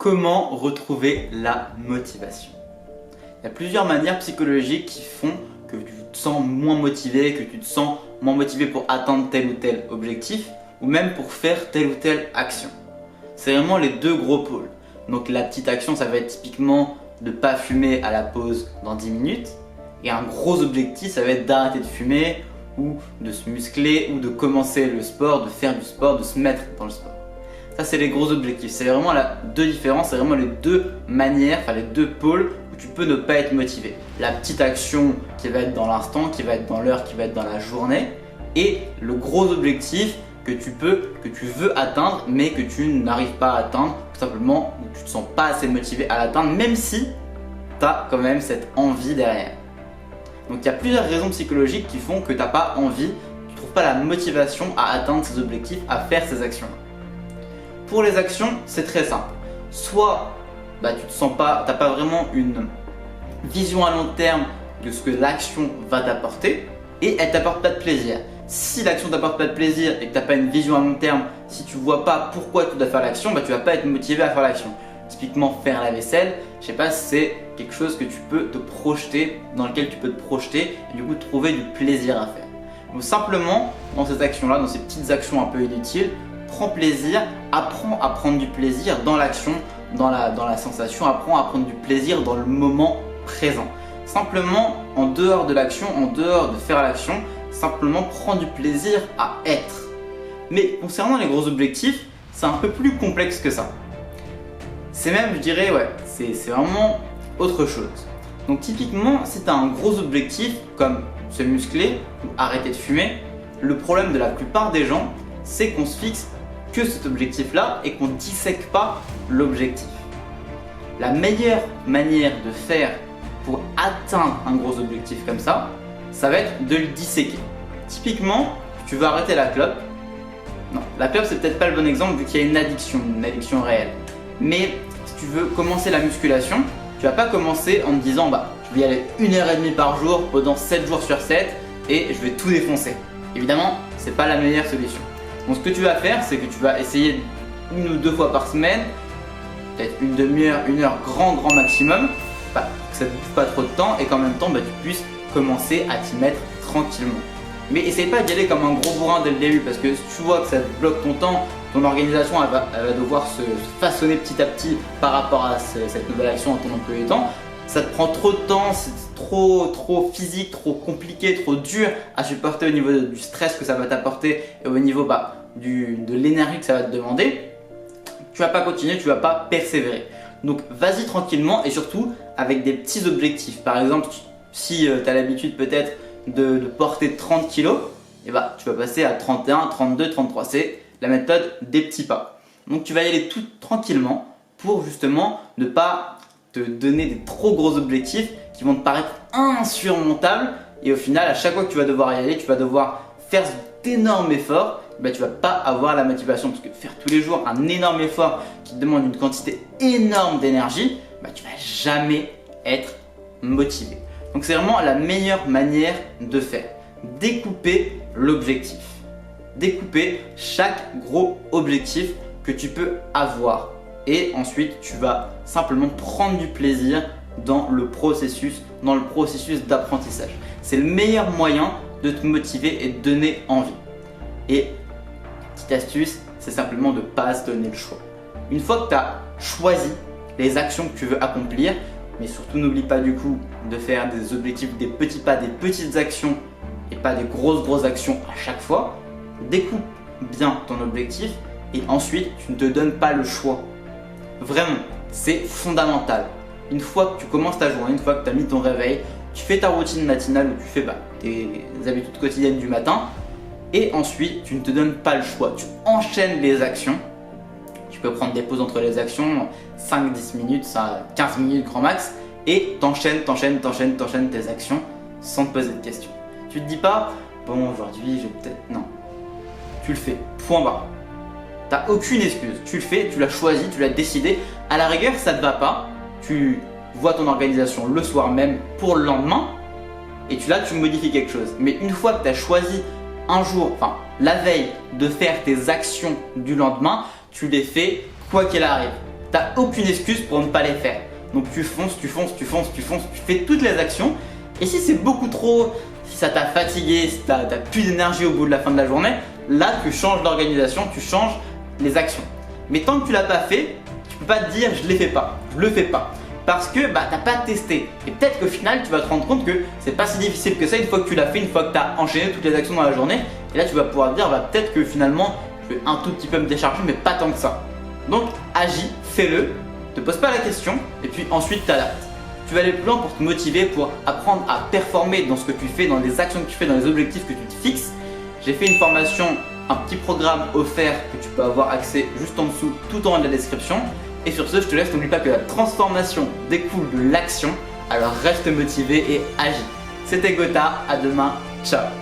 Comment retrouver la motivation? Il y a plusieurs manières psychologiques qui font que tu te sens moins motivé, que tu te sens moins motivé pour atteindre tel ou tel objectif ou même pour faire telle ou telle action. C'est vraiment les deux gros pôles. Donc la petite action, ça va être typiquement de ne pas fumer à la pause dans 10 minutes. Et un gros objectif, ça va être d'arrêter de fumer ou de se muscler ou de commencer le sport, de faire du sport, de se mettre dans le sport. Ça, c'est les gros objectifs. C'est vraiment les deux différences, c'est vraiment les deux manières, enfin les deux pôles où tu peux ne pas être motivé. La petite action qui va être dans l'instant, qui va être dans l'heure, qui va être dans la journée, et le gros objectif que tu veux atteindre, mais que tu n'arrives pas à atteindre, tout simplement, ou tu ne te sens pas assez motivé à l'atteindre, même si tu as quand même cette envie derrière. Donc il y a plusieurs raisons psychologiques qui font que tu n'as pas envie, tu ne trouves pas la motivation à atteindre ces objectifs, à faire ces actions. Pour les actions, c'est très simple. Soit tu te sens pas, t'as pas vraiment une vision à long terme de ce que l'action va t'apporter et elle t'apporte pas de plaisir. Si l'action t'apporte pas de plaisir et que t'as pas une vision à long terme, si tu vois pas pourquoi tu dois faire l'action, tu vas pas être motivé à faire l'action. Typiquement faire la vaisselle, je sais pas si c'est quelque chose que tu peux te projeter, dans lequel tu peux te projeter et du coup trouver du plaisir à faire. Donc simplement dans ces actions-là, dans ces petites actions un peu inutiles, prends plaisir, apprends à prendre du plaisir dans l'action, dans la sensation, apprends à prendre du plaisir dans le moment présent. Simplement, en dehors de l'action, en dehors de faire l'action, simplement prends du plaisir à être. Mais concernant les gros objectifs, c'est un peu plus complexe que ça. C'est même, je dirais, c'est vraiment autre chose. Donc typiquement, si tu as un gros objectif comme se muscler ou arrêter de fumer, le problème de la plupart des gens, c'est qu'on se fixe que cet objectif-là et qu'on ne dissèque pas l'objectif. La meilleure manière de faire pour atteindre un gros objectif comme ça va être de le disséquer. Typiquement, tu veux arrêter la clope. Non, la clope c'est peut-être pas le bon exemple vu qu'il y a une addiction réelle. Mais si tu veux commencer la musculation, tu vas pas commencer en te disant je vais y aller 1h30 par jour pendant 7 jours sur 7 et je vais tout défoncer. Évidemment, c'est pas la meilleure solution. Donc ce que tu vas faire, c'est que tu vas essayer 1 ou 2 fois par semaine, peut-être une demi-heure, 1 heure grand maximum, que ça ne te bouffe pas trop de temps et qu'en même temps tu puisses commencer à t'y mettre tranquillement. Mais essaye pas d'y aller comme un gros bourrin dès le début parce que si tu vois que ça te bloque ton temps, ton organisation elle va devoir se façonner petit à petit par rapport à cette nouvelle action à ton emploi du temps. Ça te prend trop de temps, c'est trop physique, trop compliqué, trop dur à supporter au niveau du stress que ça va t'apporter et au niveau de l'énergie que ça va te demander. Tu vas pas continuer, tu vas pas persévérer. Donc vas-y tranquillement et surtout avec des petits objectifs. Par exemple, si tu as l'habitude peut-être de porter 30 kg, tu vas passer à 31, 32, 33. C'est la méthode des petits pas. Donc tu vas y aller tout tranquillement pour justement ne pas te donner des trop gros objectifs qui vont te paraître insurmontables et au final à chaque fois que tu vas devoir y aller, tu vas devoir faire d'énormes efforts, tu vas pas avoir la motivation parce que faire tous les jours un énorme effort qui te demande une quantité énorme d'énergie, tu vas jamais être motivé. Donc c'est vraiment la meilleure manière de faire. Découper l'objectif. Découper chaque gros objectif que tu peux avoir. Et ensuite, tu vas simplement prendre du plaisir dans le processus d'apprentissage. C'est le meilleur moyen de te motiver et de donner envie. Et petite astuce, c'est simplement de ne pas se donner le choix. Une fois que tu as choisi les actions que tu veux accomplir, mais surtout n'oublie pas du coup de faire des objectifs, des petits pas, des petites actions et pas des grosses actions à chaque fois. Découpe bien ton objectif et ensuite tu ne te donnes pas le choix. Vraiment, c'est fondamental. Une fois que tu commences ta journée, une fois que tu as mis ton réveil, tu fais ta routine matinale où tu fais tes habitudes quotidiennes du matin et ensuite tu ne te donnes pas le choix. Tu enchaînes les actions. Tu peux prendre des pauses entre les actions, 5-10 minutes, 15 minutes grand max et t'enchaînes tes actions sans te poser de questions. Tu te dis pas, aujourd'hui je vais peut-être… Non. Tu le fais, point barre. T'as aucune excuse, tu le fais, tu l'as choisi, tu l'as décidé. À la rigueur, ça ne te va pas, tu vois ton organisation le soir même pour le lendemain et tu modifies quelque chose. Mais une fois que tu as choisi un jour, la veille de faire tes actions du lendemain, tu les fais quoi qu'il arrive. t'as aucune excuse pour ne pas les faire. Donc tu fonces, tu fais toutes les actions. Et si c'est beaucoup trop, si ça t'a fatigué, si t'as plus d'énergie au bout de la fin de la journée, là tu changes l'organisation, tu changes les actions. Mais tant que tu l'as pas fait, tu peux pas te dire je les fais pas, je le fais pas. Parce que t'as pas testé. Et peut-être qu'au final tu vas te rendre compte que c'est pas si difficile que ça une fois que tu l'as fait, une fois que tu as enchaîné toutes les actions dans la journée. Et là tu vas pouvoir te dire peut-être que finalement je vais un tout petit peu me décharger mais pas tant que ça. Donc agis, fais-le, te pose pas la question et puis ensuite t'adaptes. Tu vas aller plus loin pour te motiver, pour apprendre à performer dans ce que tu fais, dans les actions que tu fais, dans les objectifs que tu te fixes. J'ai fait une formation, un petit programme offert que tu peux avoir accès juste en dessous, tout en haut de la description. Et sur ce, je te laisse, n'oublie pas que la transformation découle de l'action, alors reste motivé et agis. C'était Gotha, à demain, ciao.